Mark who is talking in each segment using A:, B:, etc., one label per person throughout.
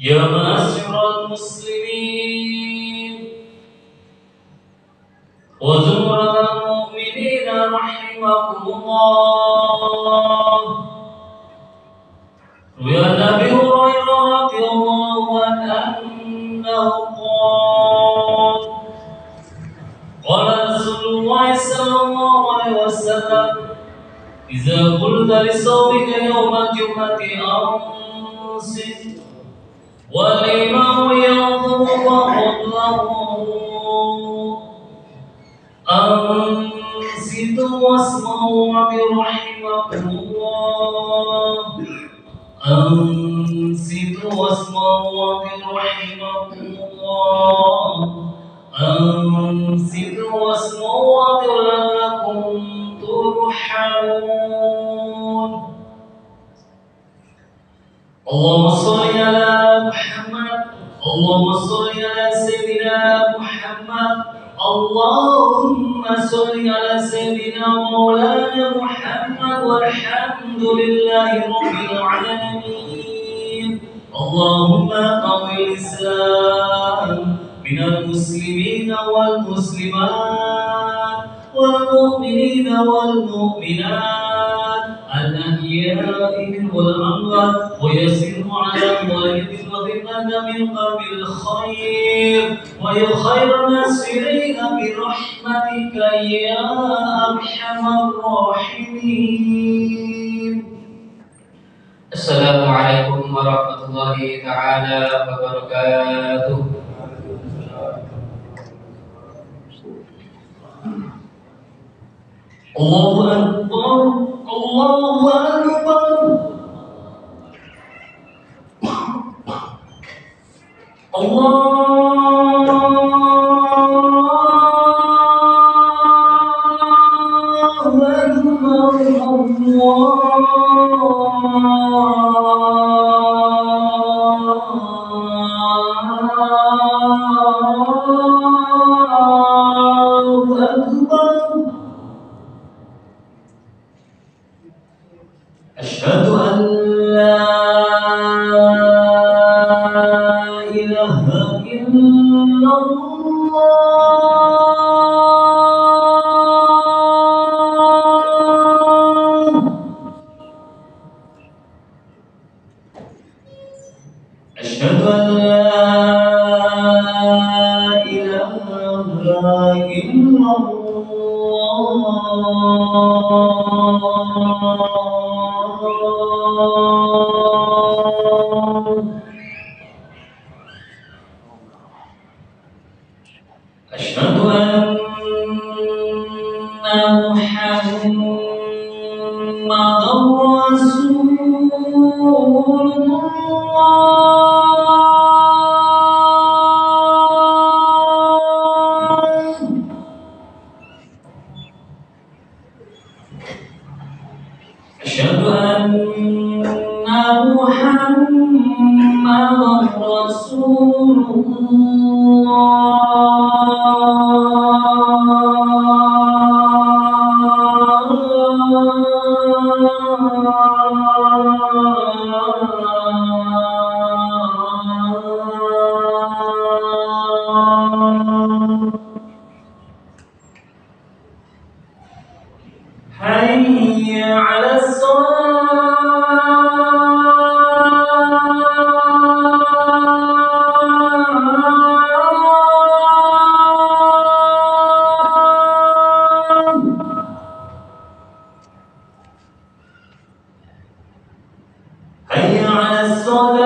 A: يا معاشر المسلمين وزمرة المؤمنين رحمكم الله. روي عن أبي هريرة رضي الله عنه أنه قال رسول الله صلى الله عليه وسلم: إذا قلت لصومك يوم الجمعة أنصت والإمام يخطب فقل له أنصتوا واسمعوا رحمكم الله. أنصتوا واسمعوا رحمكم الله. أنصتوا واسمعوا لعلكم ترحمون. اللهم صل على محمد. اللهم صل على سيدنا محمد. اللهم صل على سيدنا مولانا محمد والحمد لله رب العالمين. اللهم قوي الإسلام من المسلمين والمسلمات والمؤمنين والمؤمنات الأحياء منهم والأموات ويسر على ظاهر وذمة من قبل الخير ويخير الناصرين برحمتك يا أرحم الراحمين.
B: Assalamualaikum warahmatullahi ta'ala wabarakatuh.
A: Allahu Akbar, Allahu Akbar. أشهد أن لا إله إلا الله. أشهد أن لا إله إلا الله. أشهد أن محمدًا رسول الله. أشهد أن محمدًا رسول الله. حي على الصلاة. حي على الصلاة.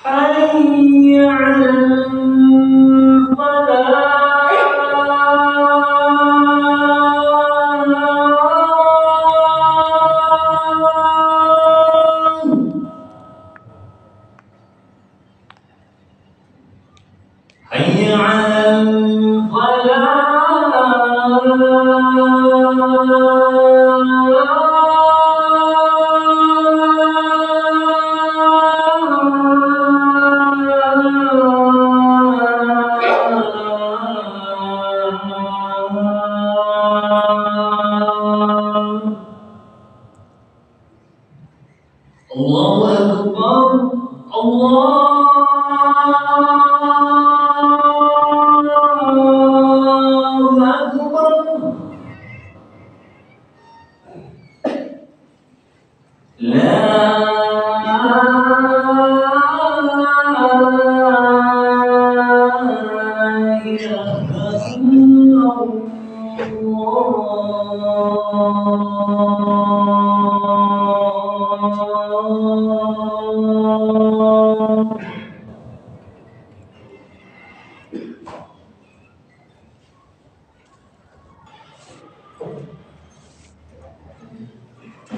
A: حي على الفلاح. حي على الفلاح.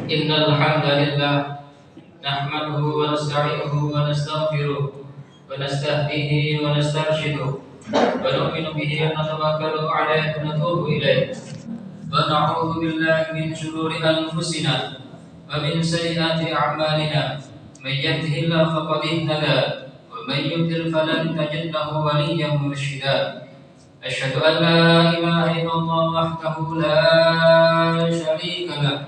B: Innal hamdalillah nahmaduhu wa nasta'inuhu wa nastaghfiruh wa nastahdihi wa nastarshiduh wa nu'minu bihi wa natawakkalu 'alayhi wa natubu ilayh wa na'udzu billahi min shururi anfusina wa min sayyiati a'malina may yahdihillahu faqad ihtada wa may yudlil falan tajid lahu waliyyan murshida. Asyhadu an la ilaha illallah wahdahu la syarika lahu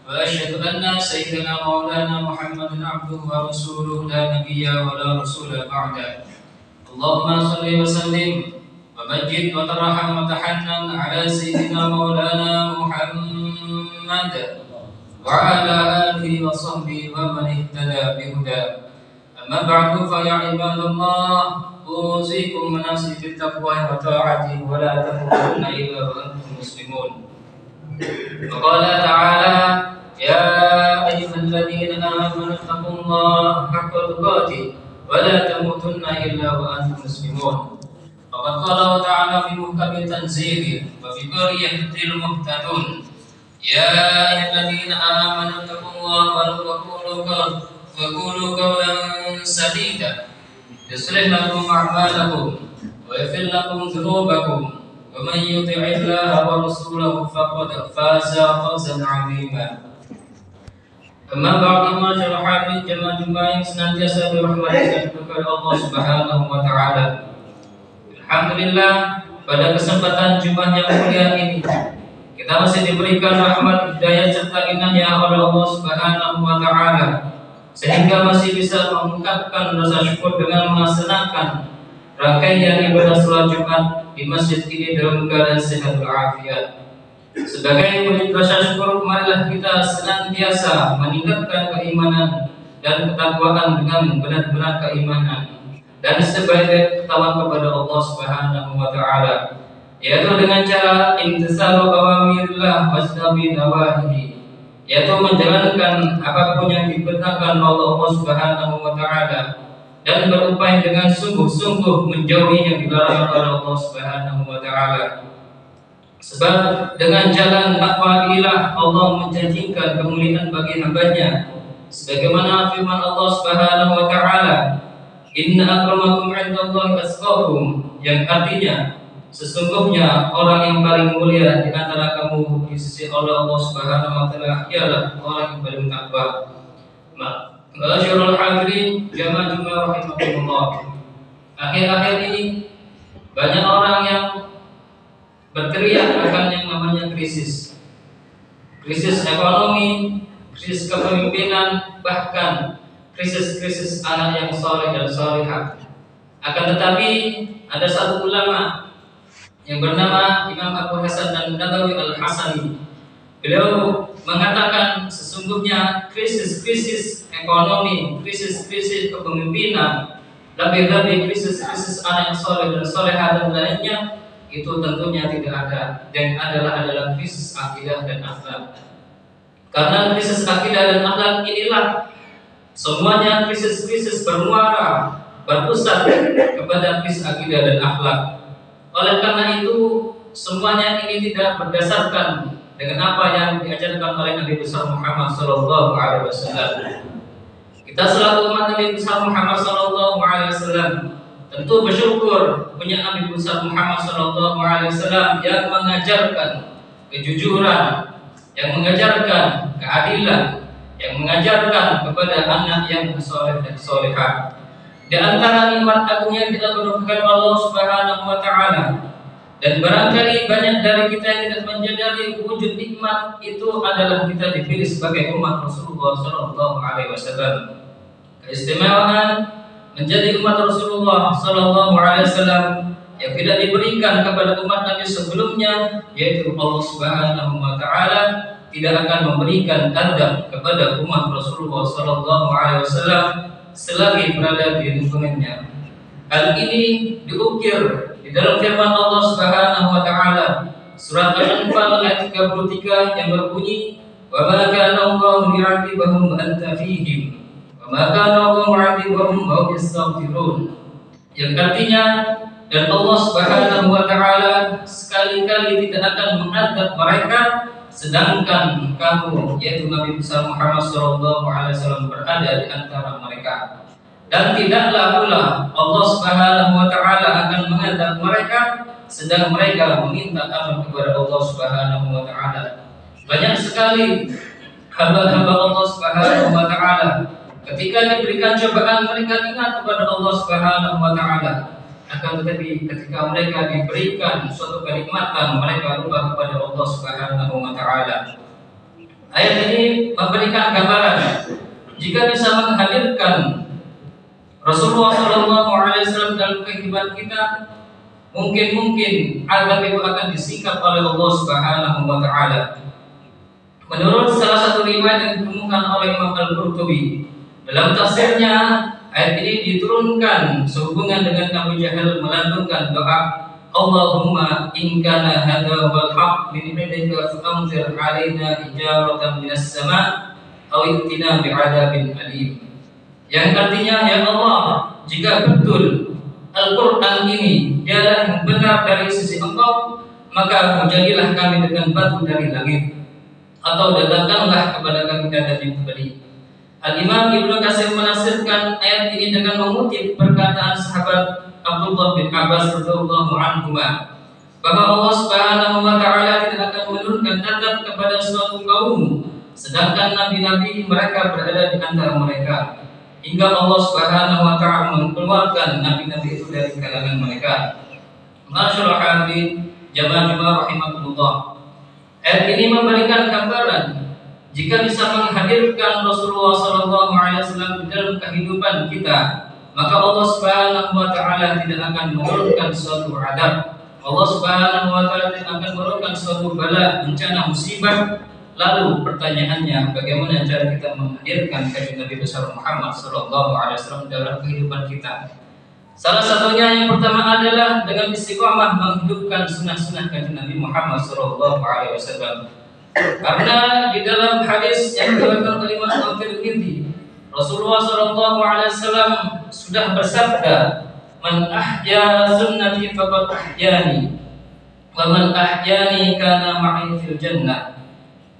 B: wa asyhadu anna sayyidina maulana Muhammadan abduhu wa rasuluhu la nabiyya wa la rasula ba'da. Allahumma shalli wa sallim wa majid wa tarham wa tahannan ala sayyidina maulana Muhammad wa ala alihi wa sahbihi wa man ihtada bihuda. Amma ba'du fa ya ibadallah usikum wa nafsi bit taqwa wa ta'ati wa la tamutunna illa wa antum muslimun. Wa qala ta'ala ya ayyuhalladzina amanu taqullaha haqqa tuqatih wa la tamutunna illa wa antum muslimun. Faqad qala ta'ala fi muhkamil tanzili wa fi qariyatil muhtadun ya ayyuhalladzina amanu taqullaha wa qulu qawlan sadida yuslih lakum a'malakum wa yaghfir lakum dhunubakum wa man yuti'illaha wa rasulahu faqad faza fawzan 'azima. Amma ba'du, masyaallah hadirin jemaah yang senantiasa dirahmati dan diberkahi Allah Subhanahu wa taala. Alhamdulillah, pada kesempatan Jumat yang mulia ini kita masih diberikan rahmat, hidayah serta inayah oleh Allah Subhanahu wa taala sehingga masih bisa mengungkapkan rasa syukur dengan melaksanakan rangkaian ibadah salat Jumat di masjid ini dalam keadaan sehat walafiat. Sebagai wujud rasa syukur, marilah kita senantiasa meningkatkan keimanan dan ketakwaan dengan benar-benar keimanan dan sebaik ketakwaan kepada Allah Subhanahu wa taala, yaitu dengan cara imtithalu awamirillah wajtinabi nawahihi, yaitu menjalankan apapun yang diperintahkan oleh Allah Subhanahu wa taala dan berupaya dengan sungguh-sungguh menjauhi yang dilarang oleh Allah Subhanahu wa taala. Sebab dengan jalan takwa inilah Allah menjanjikan kemuliaan bagi hambanya, sebagaimana firman Allah Subhanahu wa taala, inna akramakum 'indallahi atqakum, yang artinya sesungguhnya orang yang paling mulia di antara kamu di sisi Allah Subhanahu wa taala ialah orang yang paling takwa. Ma'asyiral hadirin jamaah rahimakumullah. Akhir-akhir ini banyak orang yang berteriak akan yang namanya krisis ekonomi, krisis kepemimpinan, bahkan krisis anak yang saleh dan salihah. Akan tetapi ada satu ulama yang bernama Imam Abu Hasan an-Nadawi al-Hasani. Beliau mengatakan sesungguhnya krisis ekonomi, krisis kepemimpinan, lebih-lebih krisis anak yang saleh dan salihah dan lainnya, itu tentunya tidak ada, dan adalah krisis akidah dan akhlak. Karena krisis akidah dan akhlak inilah semuanya krisis bermuara, berpusat kepada krisis akidah dan akhlak. Oleh karena itu semuanya ini tidak berdasarkan dengan apa yang diajarkan oleh Nabi besar Muhammad sallallahu alaihi wasallam. Kita selaku umat Nabi besar Muhammad sallallahu alaihi wasallam Tentu bersyukur punya Nabi besar Muhammad SAW yang mengajarkan kejujuran, yang mengajarkan keadilan, yang mengajarkan kepada anak yang soleh dan solehah. Di antara nikmat agung yang kita anugerahkan Allah Subhanahu wa taala, dan barangkali banyak dari kita yang tidak menyadari wujud nikmat itu adalah kita dipilih sebagai umat Rasulullah SAW. Keistimewaan menjadi umat Rasulullah SAW yang tidak diberikan kepada umat Nabi sebelumnya, yaitu Allah Subhanahu wa taala tidak akan memberikan adab kepada umat Rasulullah SAW selagi berada di lingkungannya. Hal ini diukir di dalam firman Allah Subhanahu wa taala surat Al-Anfal ayat 33 yang berbunyi, "Wa ma kana Allahu li'adzibahum wa anta fihim, wa ma kana Allahu mu'adzibahum wa hum yastaghfirun." Yang artinya, dan Allah Subhanahu wa taala sekali-kali tidak akan mengadab mereka sedangkan kamu, yaitu Nabi besar Muhammad SAW, berada di antara mereka. Dan tidaklah pula Allah Subhanahu wa taala akan mengadab mereka sedang mereka meminta ampun kepada Allah Subhanahu wa taala. Banyak sekali hamba-hamba Allah Subhanahu wa taala ketika diberikan cobaan mereka ingat kepada Allah Subhanahu wa taala. Akan tetapi ketika mereka diberikan suatu kenikmatan, mereka lupa kepada Allah Subhanahu wa taala. Ayat ini memberikan gambaran jika bisa menghadirkan Rasulullah SAW dalam kehidupan kita, mungkin azab itu akan disingkap oleh Allah Subhanahu wa taala. Menurut salah satu riwayat yang ditemukan oleh Imam Al-Qurtubi, dalam tafsirnya ayat ini diturunkan sehubungan dengan Abu Jahal melantunkan doa, Allahumma in kana hadha wal haqq min indika fa'amtir 'alaina hijaratan minas sama' aw i'tina bi'adzabin alim. Yang artinya, ya Allah, jika betul Al-Quran ini dialah yang benar dari sisi Engkau, maka jadilah kami dengan batu dari langit, atau datangkanlah kepada kami adab yang pedih. Al-Imam Ibnu Katsir menafsirkan ayat ini dengan mengutip perkataan sahabat Abdullah bin Abbas radhiyallahu anhu bahwa Allah Subhanahu wa taala tidak akan menurunkan adab kepada suatu kaum sedangkan nabi-nabi mereka berada di antara mereka, hingga Allah Subhanahu wa taala mengeluarkan nabi-nabi itu dari kalangan mereka. Masyaallah hadirin jamaah rahimakumullah. Ayat ini memberikan gambaran jika bisa menghadirkan Rasulullah SAW di dalam kehidupan kita, maka Allah Subhanahu wa taala tidak akan menurunkan suatu adab. Allah Subhanahu wa taala tidak akan menurunkan suatu bala, bencana, musibah. Lalu pertanyaannya, bagaimana cara kita menghadirkan kanjeng Nabi besar Muhammad SAW dalam kehidupan kita? Salah satunya yang pertama adalah dengan istiqamah menghidupkan sunnah-sunnah kanjeng Nabi Muhammad SAW. Karena di dalam hadis yang diriwayatkan oleh Imam Al-Tirmidzi, Rasulullah SAW sudah bersabda, "Man ahya sunnati faqad ahyani, wa man ahyani kana ma'i fil jannah."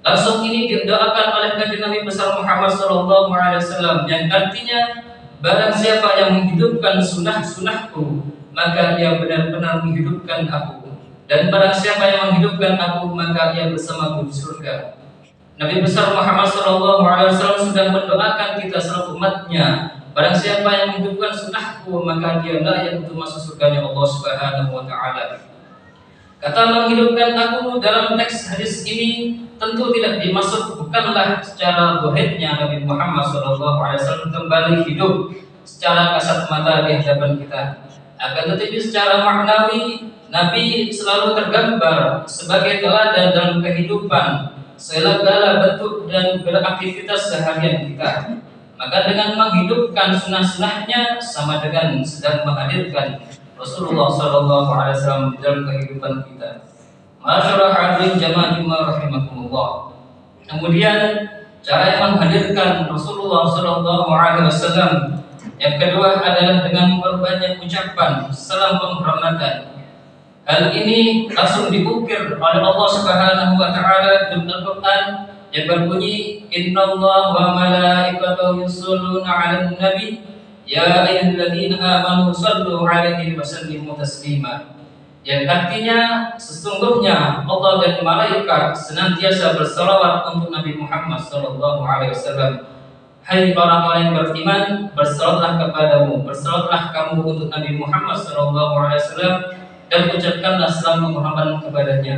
B: Langsung ini didoakan oleh kanjeng Nabi besar Muhammad SAW, yang artinya, barang siapa yang menghidupkan sunnah-sunnahku, maka ia benar-benar menghidupkan aku. Dan barang siapa yang menghidupkan aku, maka ia bersamaku di surga. Nabi besar Muhammad SAW sudah mendoakan kita selaku umatnya, barang siapa yang menghidupkan sunnahku, maka dia layak untuk masuk surganya Allah Subhanahu wa taala. Kata menghidupkan aku dalam teks hadis ini tentu tidak dimaksud bukanlah secara zahirnya Nabi Muhammad SAW kembali hidup secara kasat mata di hadapan kita. Akan tetapi secara maknawi, Nabi selalu tergambar sebagai teladan dalam kehidupan segala bentuk dan beraktivitas seharian kita. Maka dengan menghidupkan sunnah-sunnahnya sama dengan sedang menghadirkan Rasulullah SAW di dalam kehidupan kita. Masyaallah hadirin jamaah rahimakumullah. Kemudian cara yang menghadirkan Rasulullah SAW yang kedua adalah dengan berbanyak ucapan salam penghormatan. Hal ini langsung diukir oleh Allah Subhanahu wa taala dalam Al-Qur'an yang berbunyi, "Innallaha wa malaikatahu yusholluna 'alan nabi Ya ayyuhalladzina amanu sallu 'alaihi wa sallimu taslima. Yang artinya sesungguhnya Allah dan malaikat senantiasa bersalawat untuk Nabi Muhammad sallallahu alaihi wasallam. Hai orang-orang yang beriman, bersalawatlah kepadamu, bersalawatlah kamu untuk Nabi Muhammad sallallahu alaihi wasallam dan ucapkanlah salam penghormatan kepadanya.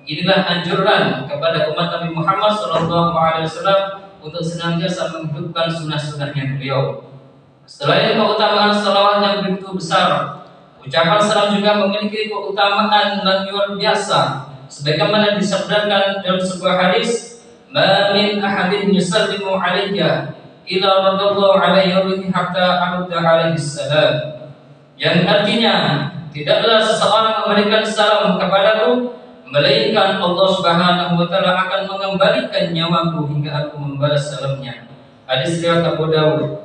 B: Inilah anjuran kepada umat Nabi Muhammad sallallahu alaihi wasallam untuk senantiasa menghidupkan sunnah-sunnahnya beliau. Selain keutamaan salawat yang begitu besar, ucapan salam juga memiliki keutamaan yang luar biasa. Sebagaimana disabdakan dalam sebuah hadis, "Ma min ahadin yusallimu 'alayya illa radallahu 'alayhi ruhi hatta arudda 'alaihi salam." Yang artinya, tidaklah seseorang memberikan salam kepadaku melainkan Allah Subhanahu wa taala akan mengembalikan nyawaku hingga aku membalas salamnya. Hadis riwayat Abu Dawud.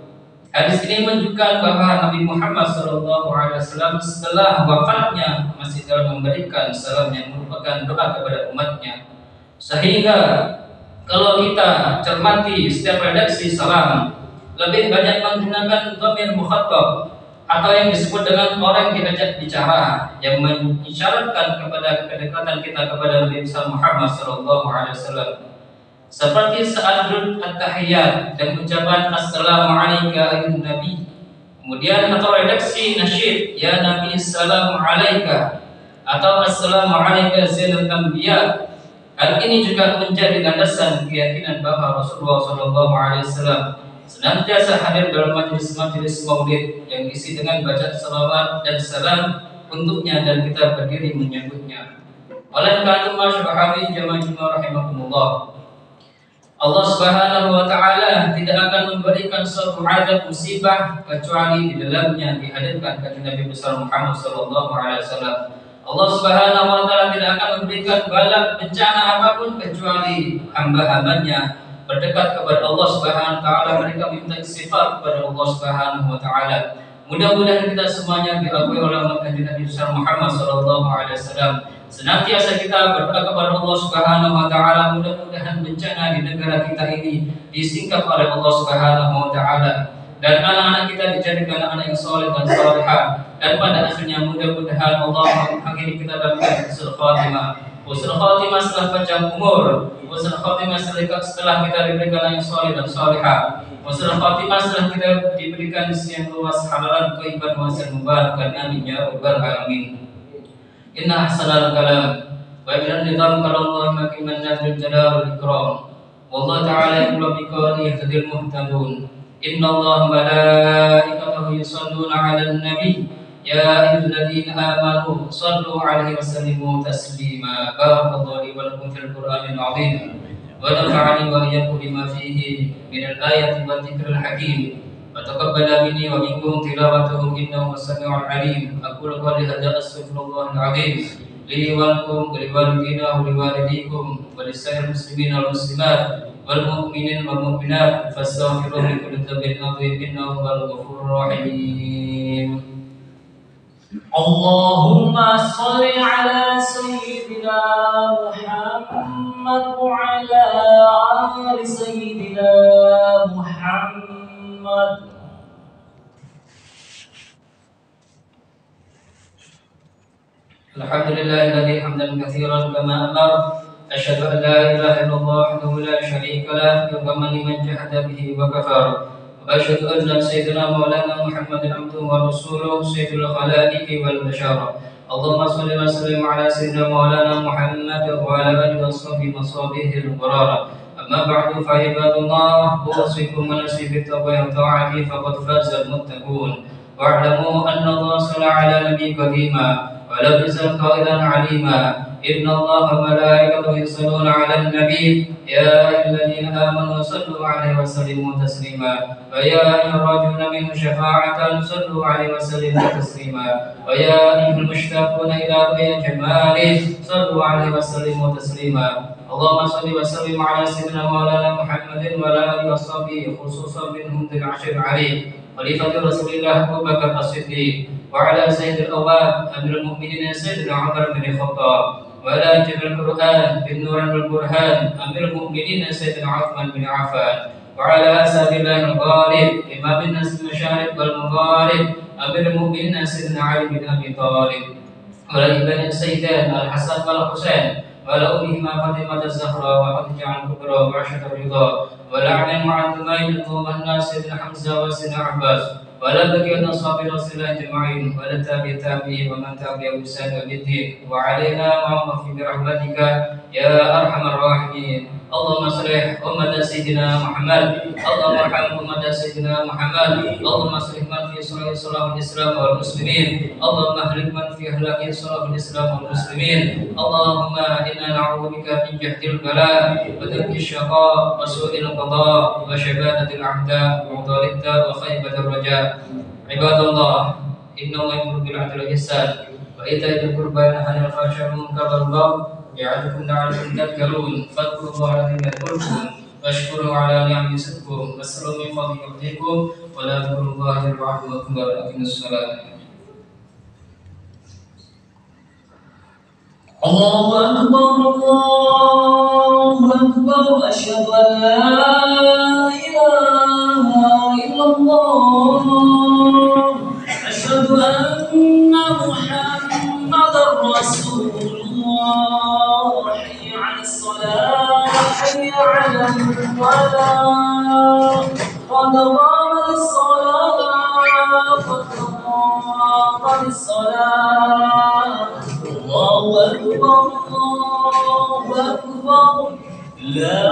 B: Hadis ini menunjukkan bahwa Nabi Muhammad SAW setelah wafatnya masih dalam memberikan salam yang merupakan doa kepada umatnya. Sehingga kalau kita cermati setiap redaksi salam, lebih banyak menggunakan dhamir mukhatab atau yang disebut dengan orang yang diajak bicara, yang mengisyaratkan kepada kedekatan kita kepada Nabi Muhammad SAW. Seperti saat at-tahiyyat dan ucapan assalamu alayka ayuhan nabi. Kemudian atau redaksi nasyid ya nabi assalamu alayka atau assalamu alayka zainul anbiya. Hal ini juga menjadi landasan keyakinan bahwa Rasulullah SAW senantiasa hadir dalam majelis-majelis maulid yang diisi dengan bacaan salawat dan salam untuknya dan kita berdiri menyambutnya. Oleh karena itu masyarakat jamaah rahimakumullah, Allah Subhanahu wa taala tidak akan memberikan suatu azab musibah kecuali di dalamnya dihadirkan kanjeng Nabi besar Muhammad sallallahu alaihi wasallam. Allah Subhanahu wa taala tidak akan memberikan bala bencana apapun kecuali hamba-hambanya berdekat kepada Allah Subhanahu wa taala, mereka minta istighfar kepada Allah Subhanahu wa taala. Mudah-mudahan kita semuanya diakui oleh kanjeng Nabi besar Muhammad sallallahu alaihi wasallam. Senantiasa kita berdoa kepada Allah Subhanahu wa taala, mudah-mudahan bencana di negara kita ini disingkap oleh Allah Subhanahu wa taala dan anak-anak kita dijadikan anak yang saleh dan salihah, dan pada akhirnya mudah-mudahan Allah mengakhiri kita dalam husnul khatimah. Husnul khatimah setelah panjang umur, husnul khatimah setelah kita diberikan anak yang saleh dan salihah, husnul khatimah setelah kita diberikan rezeki yang luas, halalan thayyiban waasi'an mubarakan, amin ya rabbal alamin. Inna ahsanal kalam wa inna nizam kalamullah makiman nazil jalal wal ikram. Wallahu ta'ala yaqulu bi qawli yahdil muhtadun. Inna Allah malaikatahu yusalluna 'alan nabi ya ayyuhalladzina amanu sallu 'alaihi wa sallimu taslima. Barakallahu li wa lakum fil Qur'anil 'azim wa nafa'ani wa iyyakum bima fihi minal ayati wa dzikril hakim. وتقبل مني ومنكم تلاوته إنه السميع العليم. أقول قولي هذا أستغفر الله العظيم لي ولكم ولوالدينا ولوالديكم ولسائر المسلمين والمسلمات والمؤمنين والمؤمنات فاستغفروه من كل ذنب عظيم إنه هو الغفور الرحيم.
A: اللهم صل على سيدنا محمد وعلى آل سيدنا محمد.
B: Alhamdulillahilladzi hamdan katsiran kama amara. Asyhadu an la ilaha illallah wahdahu la syarika lah wa liman jahada bihi wa kafara. Wa asyhadu anna sayyidina maulana Muhammadan abduhu wa rasuluhu sayyidul khalaiqi wal bashara. Allahumma shalli wa sallim ala sayyidina maulana Muhammad wa ala alihi wa sahbihi al-barara. Amma ba'du fa ibadallah, usikum wa nafsi bittaqwa wa ta'ati faqad faza al-muttaqun. Wa'lamu anna Allah shalla ala nabi qadima ولو يزال قائلا عليما. إن الله وملائكته يصلون على النبي يا أيها الذين آمنوا صلوا عليه وسلموا تسليما. ويا أيها الراجون منه شفاعة صلوا عليه وسلموا تسليما. ويا أيها المشتاقون إلى رؤيا جماله صلوا عليه وسلموا تسليما. اللهم صل وسلم على سيدنا مولانا محمد وعلى آله وصحبه خصوصا منهم ذي العشر عليه خليفة رسول الله أبو بكر الصديق وعلى سيد الأواب أمير المؤمنين سيدنا عمر بن الخطاب وعلى جبل القرآن بالنور والبرهان أمير المؤمنين سيدنا عثمان بن عفان وعلى أسد الله الغالب إمام الناس المشارق والمغارب أمير المؤمنين سيدنا علي بن أبي طالب وعلى ابن السيدان الحسن والحسين وعلى أمهما فاطمة الزهراء وخديجة الكبرى وعائشة الرضا ولعن معلمين والناس سيدنا حمزة وسيدنا عباس ولا بقي أصحاب رسول الله أجمعين ولا تابع تابعين ومن تابع بإحسان بالدين وعلينا معهم برحمتك يا أرحم الراحمين. اللهم اصلح أمة سيدنا محمد، اللهم ارحم أمة سيدنا محمد، اللهم اصلح من في صلاح الإسلام والمسلمين، اللهم اهلك من في إهلاك صلاح الإسلام والمسلمين. اللهم إنا نعوذ بك من جهد البلاء ودرك الشقاء وسوء القضاء وشبابة الأعداء وعضال الداء وخيبة الرجاء. عباد الله، إن الله يأمر بالعدل والإحسان وإيتاء ذي القربى وينهى عن الفحشاء والمنكر والبغي يعظكم لعلكم تذكرون. فاذكروا الله العظيم يذكركم واشكروا على نعمه يزدكم واسألوا من فضله يعطيكم ولا تذكروا الله يرفعكم أكبر. أقيموا الصلاة.
A: الله أكبر الله أكبر أشهد أن لا إله إلا الله أشهد أن محمدا رسول الله. حي على الصلاة حي على الفلاح قد قامت الصلاة قد قامت الصلاة. الله أكبر الله أكبر لا